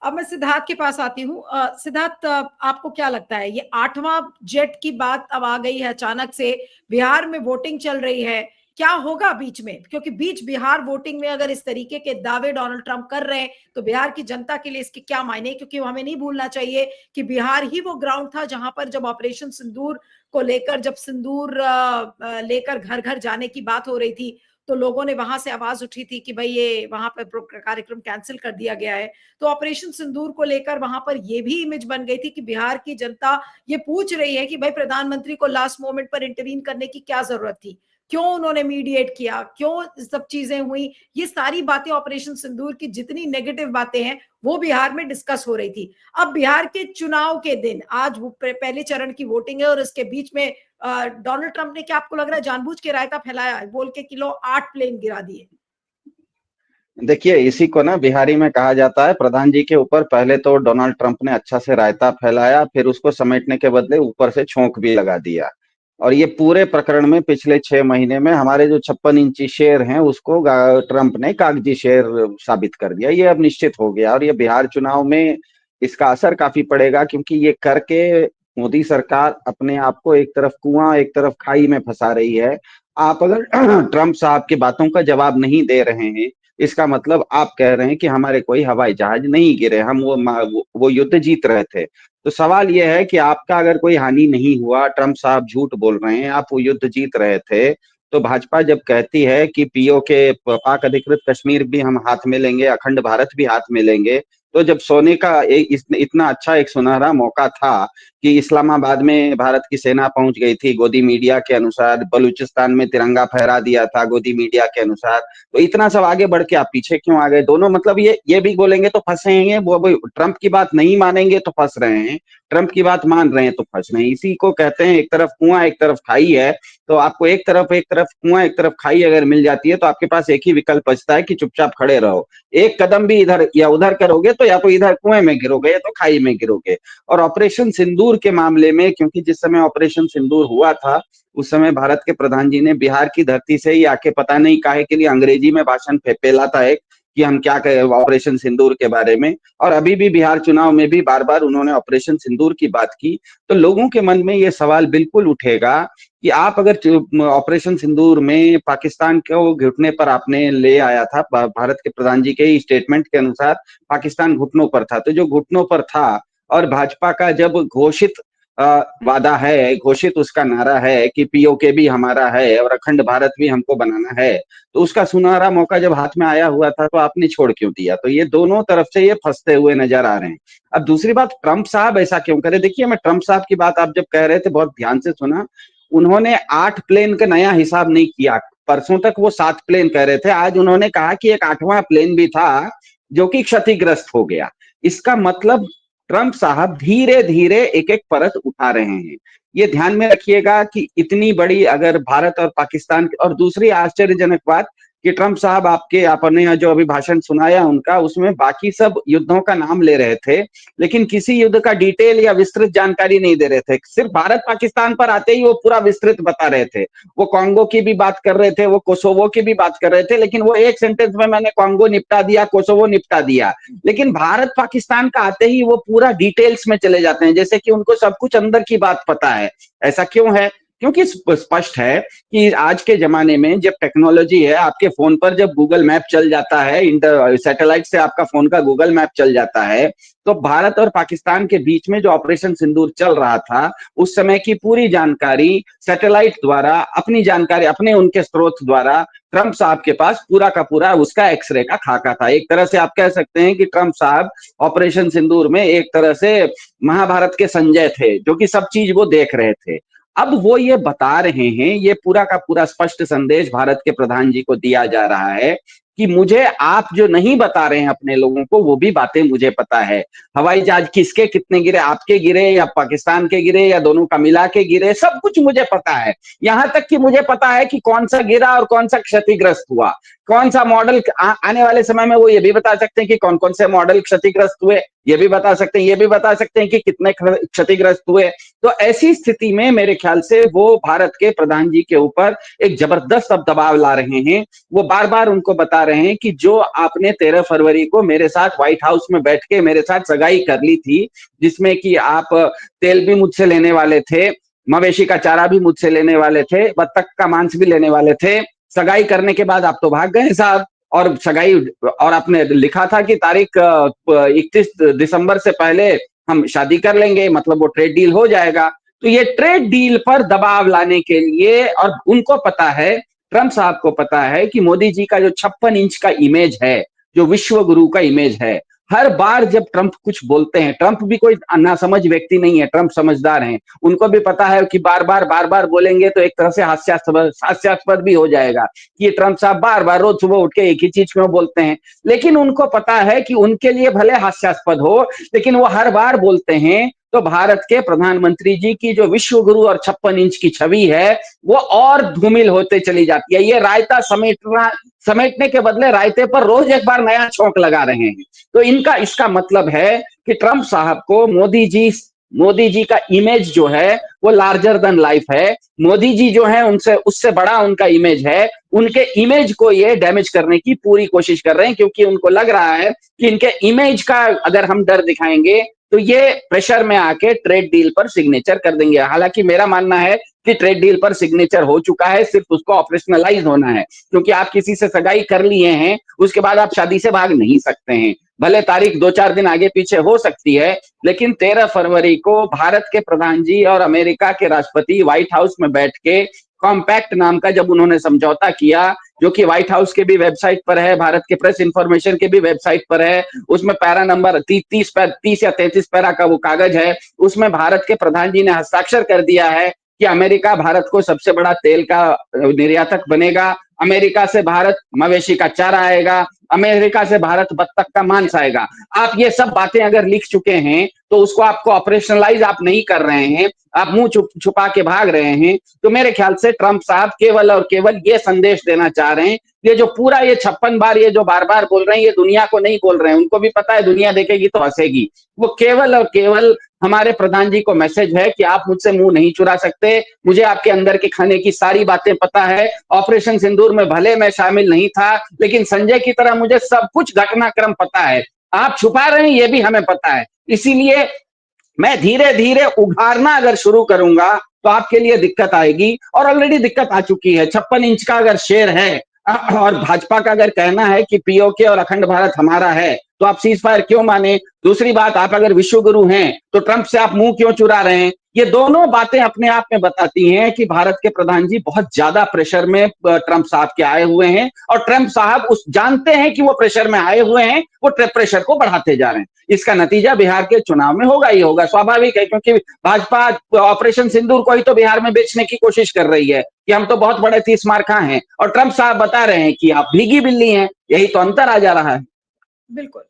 अब मैं सिद्धार्थ के पास आती हूँ। सिद्धार्थ, आपको क्या लगता है, ये 8वां जेट की बात अब आ गई है अचानक से, बिहार में वोटिंग चल रही है, क्या होगा बीच में? क्योंकि बीच बिहार वोटिंग में अगर इस तरीके के दावे डोनाल्ड ट्रंप कर रहे हैं तो बिहार की जनता के लिए इसके क्या मायने? क्योंकि हमें नहीं भूलना चाहिए कि बिहार ही वो ग्राउंड था जहां पर जब ऑपरेशन सिंदूर को लेकर, जब सिंदूर लेकर घर घर जाने की बात हो रही थी, तो लोगों ने वहां से आवाज उठी थी कि भाई ये वहां पर कार्यक्रम कैंसिल कर दिया गया है। तो ऑपरेशन सिंदूर को लेकर वहां पर ये भी इमेज बन गई थी कि बिहार की जनता ये पूछ रही है कि भाई प्रधानमंत्री को लास्ट मोमेंट पर इंटरवीन करने की क्या जरूरत थी, क्यों उन्होंने मीडिएट किया, क्यों सब चीजें हुई। ये सारी बातें ऑपरेशन सिंदूर की जितनी नेगेटिव बातें हैं वो बिहार में डिस्कस हो रही थी। अब बिहार के चुनाव के दिन आज पहले चरण की वोटिंग है और इसके बीच में डोनाल्ड ट्रंप ने, क्या आपको लग रहा है जानबूझ के रायता फैलाया है बोल के किलो 8 प्लेन गिरा दिए? देखिए, इसी को ना बिहारी में कहा जाता है, प्रधान जी के ऊपर पहले तो डोनाल्ड ट्रंप ने अच्छा से रायता फैलाया, फिर उसको समेटने के बदले ऊपर से छोंक भी लगा दिया। और ये पूरे प्रकरण में पिछले 6 महीने में हमारे जो 56 इंची शेर हैं उसको ट्रंप ने कागजी शेर साबित कर दिया। ये अब निश्चित हो गया और ये बिहार चुनाव में इसका असर काफी पड़ेगा, क्योंकि ये करके मोदी सरकार अपने आप को एक तरफ कुआं एक तरफ खाई में फंसा रही है। आप अगर ट्रंप साहब की बातों का जवाब नहीं दे रहे हैं, इसका मतलब आप कह रहे हैं कि हमारे कोई हवाई जहाज नहीं गिरे, हम वो युद्ध जीत रहे थे। तो सवाल यह है कि आपका अगर कोई हानि नहीं हुआ, ट्रंप साहब झूठ बोल रहे हैं, आप वो युद्ध जीत रहे थे, तो भाजपा जब कहती है कि पीओके पाक अधिकृत कश्मीर भी हम हाथ में लेंगे, अखंड भारत भी हाथ में लेंगे, तो जब सोने का इतना अच्छा एक सुनहरा मौका था कि इस्लामाबाद में भारत की सेना पहुंच गई थी, गोदी मीडिया के अनुसार बलूचिस्तान में तिरंगा फहरा दिया था गोदी मीडिया के अनुसार, तो इतना सब आगे बढ़ के आप पीछे क्यों आ गए? दोनों मतलब ये भी बोलेंगे तो फंसेंगे, वो ट्रंप की बात नहीं मानेंगे तो फंस रहे हैं, ट्रंप की बात मान रहे हैं तो फंस रहे हैं। इसी को कहते हैं एक तरफ कुआं एक तरफ खाई है। तो आपको एक तरफ कुआं एक तरफ खाई अगर मिल जाती है तो आपके पास एक ही विकल्प बचता है कि चुपचाप खड़े रहो। एक कदम भी इधर या उधर करोगे तो या तो इधर कुएं में गिरोगे या तो खाई में गिरोगे। और ऑपरेशन सिंदूर के मामले में, क्योंकि जिस समय ऑपरेशन सिंदूर हुआ था उस समय भारत के प्रधान जी ने बिहार की धरती से ही आके पता नहीं काहे के लिए अंग्रेजी में भाषण फेला था एक, कि हम क्या कहें ऑपरेशन सिंदूर के बारे में। और अभी भी बिहार चुनाव में भी बार बार उन्होंने ऑपरेशन सिंदूर की बात की। तो लोगों के मन में ये सवाल बिल्कुल उठेगा कि आप अगर ऑपरेशन सिंदूर में पाकिस्तान को घुटने पर आपने ले आया था, भारत के प्रधान जी के स्टेटमेंट के अनुसार पाकिस्तान घुटनों पर था, तो जो घुटनों पर था और भाजपा का जब घोषित वादा है, घोषित उसका नारा है कि पीओके भी हमारा है और अखंड भारत भी हमको बनाना है, तो उसका सुनहरा मौका जब हाथ में आया हुआ था तो आपने छोड़ क्यों दिया? तो ये दोनों तरफ से ये फंसते हुए नजर आ रहे हैं। अब दूसरी बात, ट्रंप साहब ऐसा क्यों करे? देखिए, मैं ट्रंप साहब की बात आप जब कह रहे थे बहुत ध्यान से सुना। उन्होंने 8 प्लेन का नया हिसाब नहीं किया। परसों तक वो 7 प्लेन कह रहे थे, आज उन्होंने कहा कि एक 8वां प्लेन भी था जो कि क्षतिग्रस्त हो गया। इसका मतलब ट्रंप साहब धीरे धीरे एक एक परत उठा रहे हैं। ये ध्यान में रखिएगा कि इतनी बड़ी अगर भारत और पाकिस्तान, और दूसरी आश्चर्यजनक बात कि ट्रंप साहब आपने जो अभी भाषण सुनाया उनका, उसमें बाकी सब युद्धों का नाम ले रहे थे लेकिन किसी युद्ध का डिटेल या विस्तृत जानकारी नहीं दे रहे थे। सिर्फ भारत पाकिस्तान पर आते ही वो पूरा विस्तृत बता रहे थे। वो कॉन्गो की भी बात कर रहे थे, वो कोसोवो की भी बात कर रहे थे, लेकिन वो एक सेंटेंस में मैंने कॉन्गो निपटा दिया, कोसोवो निपटा दिया। लेकिन भारत पाकिस्तान का आते ही वो पूरा डिटेल्स में चले जाते हैं, जैसे कि उनको सब कुछ अंदर की बात पता है। ऐसा क्यों है? क्योंकि स्पष्ट है कि आज के जमाने में जब टेक्नोलॉजी है, आपके फोन पर जब गूगल मैप चल जाता है, इंटर सैटेलाइट से आपका फोन का गूगल मैप चल जाता है, तो भारत और पाकिस्तान के बीच में जो ऑपरेशन सिंदूर चल रहा था उस समय की पूरी जानकारी सैटेलाइट द्वारा, अपनी जानकारी अपने उनके स्रोत द्वारा ट्रंप साहब के पास पूरा का पूरा उसका एक्सरे का खाका था। एक तरह से आप कह सकते हैं कि ट्रंप साहब ऑपरेशन सिंदूर में एक तरह से महाभारत के संजय थे, जो कि सब चीज वो देख रहे थे। अब वो ये बता रहे हैं, ये पूरा का पूरा स्पष्ट संदेश भारत के प्रधान जी को दिया जा रहा है कि मुझे आप जो नहीं बता रहे हैं अपने लोगों को वो भी बातें मुझे पता है। हवाई जहाज किसके कितने गिरे, आपके गिरे या पाकिस्तान के गिरे या दोनों का मिला के गिरे, सब कुछ मुझे पता है। यहां तक कि मुझे पता है कि कौन सा गिरा और कौन सा क्षतिग्रस्त हुआ, कौन सा मॉडल आने वाले समय में वो ये भी बता सकते हैं कि कौन कौन से मॉडल क्षतिग्रस्त हुए, ये भी बता सकते हैं, ये भी बता सकते हैं कि कितने क्षतिग्रस्त हुए। तो ऐसी स्थिति में मेरे ख्याल से वो भारत के प्रधान जी के ऊपर एक जबरदस्त अब दबाव ला रहे हैं। वो बार बार उनको बता बता रहे हैं कि जो आपने 13 फरवरी को मेरे साथ व्हाइट हाउस में बैठ के मेरे साथ सगाई कर ली थी, जिसमें कि आप तेल भी मुझसे लेने वाले थे, मवेशी का चारा भी मुझसे लेने वाले थे, बत्तख का मांस भी लेने वाले थे। सगाई करने के बाद आप तो भाग गए साहब। और सगाई, और आपने लिखा था कि तारीख 31 दिसंबर से पहले हम शादी कर लेंगे, मतलब वो ट्रेड डील हो जाएगा। तो ये ट्रेड डील पर दबाव लाने के लिए, और उनको पता है, ट्रंप साहब को पता है कि मोदी जी का जो 56 इंच का इमेज है, जो विश्व गुरु का इमेज है, हर बार जब ट्रंप कुछ बोलते हैं, ट्रंप भी कोई नासमझ व्यक्ति नहीं है, ट्रंप समझदार हैं, उनको भी पता है कि बार बार बोलेंगे तो एक तरह से हास्यास्पद भी हो जाएगा कि ये ट्रंप साहब बार बार रोज सुबह उठ के एक ही चीज क्यों बोलते हैं। लेकिन उनको पता है कि उनके लिए भले हास्यास्पद हो, लेकिन वो हर बार बोलते हैं तो भारत के प्रधानमंत्री जी की जो विश्व गुरु और 56 इंच की छवि है वो और धूमिल होते चली जाती है। ये रायता समेटने के बदले रायते पर रोज एक बार नया छोंक लगा रहे हैं। तो इनका इसका मतलब है कि ट्रंप साहब को मोदी जी का इमेज जो है वो लार्जर देन लाइफ है। मोदी जी जो है उनसे उससे बड़ा उनका इमेज है। उनके इमेज को ये डैमेज करने की पूरी कोशिश कर रहे हैं, क्योंकि उनको लग रहा है कि इनके इमेज का अगर हम डर दिखाएंगे तो ये प्रेशर में आके ट्रेड डील पर सिग्नेचर कर देंगे। हालांकि मेरा मानना है कि ट्रेड डील पर सिग्नेचर हो चुका है, सिर्फ उसको ऑपरेशनलाइज होना है, क्योंकि आप किसी से सगाई कर लिए हैं, उसके बाद आप शादी से भाग नहीं सकते हैं। भले तारीख 2-4 दिन आगे पीछे हो सकती है, लेकिन 13 फरवरी को भारत के प्रधान जी और अमेरिका के राष्ट्रपति व्हाइट हाउस में बैठ के कॉम्पैक्ट नाम का जब उन्होंने समझौता किया, जो कि व्हाइट हाउस के भी वेबसाइट पर है, भारत के प्रेस इंफॉर्मेशन के भी वेबसाइट पर है, उसमें पैरा नंबर 30 या 33 पैरा का वो कागज है, उसमें भारत के प्रधान जी ने हस्ताक्षर कर दिया है कि अमेरिका भारत को सबसे बड़ा तेल का निर्यातक बनेगा, अमेरिका से भारत मवेशी का चारा आएगा, अमेरिका से भारत बत्तख का मांस आएगा। आप ये सब बातें अगर लिख चुके हैं तो उसको आपको ऑपरेशनलाइज आप नहीं कर रहे हैं, आप मुंह छुपा के भाग रहे हैं। तो मेरे ख्याल से ट्रंप साहब केवल और केवल ये संदेश देना चाह रहे हैं, ये जो पूरा ये 56 बार ये जो बार बार बोल रहे हैं, ये दुनिया को नहीं बोल रहे हैं, उनको भी पता है दुनिया देखेगी तो हंसेगी। वो केवल और केवल हमारे प्रधान जी को मैसेज है कि आप मुझसे मुंह नहीं चुरा सकते, मुझे आपके अंदर के खाने की सारी बातें पता है। ऑपरेशन सिंदूर में भले मैं शामिल नहीं था, लेकिन संजय की तरह मुझे सब कुछ घटनाक्रम पता है। आप छुपा रहे हैं ये भी हमें पता है, इसीलिए मैं धीरे धीरे उघाड़ना अगर शुरू करूंगा तो आपके लिए दिक्कत आएगी, और ऑलरेडी दिक्कत आ चुकी है। 56 इंच का अगर शेर है और भाजपा का अगर कहना है कि पीओके और अखंड भारत हमारा है, तो आप सीज फायर क्यों माने? दूसरी बात, आप अगर विश्व गुरु हैं तो ट्रंप से आप मुंह क्यों चुरा रहे हैं? ये दोनों बातें अपने आप में बताती हैं कि भारत के प्रधान जी बहुत ज्यादा प्रेशर में ट्रंप साहब के आए हुए हैं, और ट्रंप साहब उस जानते हैं कि वो प्रेशर में आए हुए हैं, वो प्रेशर को बढ़ाते जा रहे हैं। इसका नतीजा बिहार के चुनाव में होगा ही होगा, स्वाभाविक है, क्योंकि भाजपा ऑपरेशन सिंदूर को ही तो बिहार में बेचने की कोशिश कर रही है कि हम तो बहुत बड़े 30 मार खा हैं, और ट्रंप साहब बता रहे हैं कि आप भीगी बिल्ली हैं। यही तो अंतर आ जा रहा है। बिल्कुल।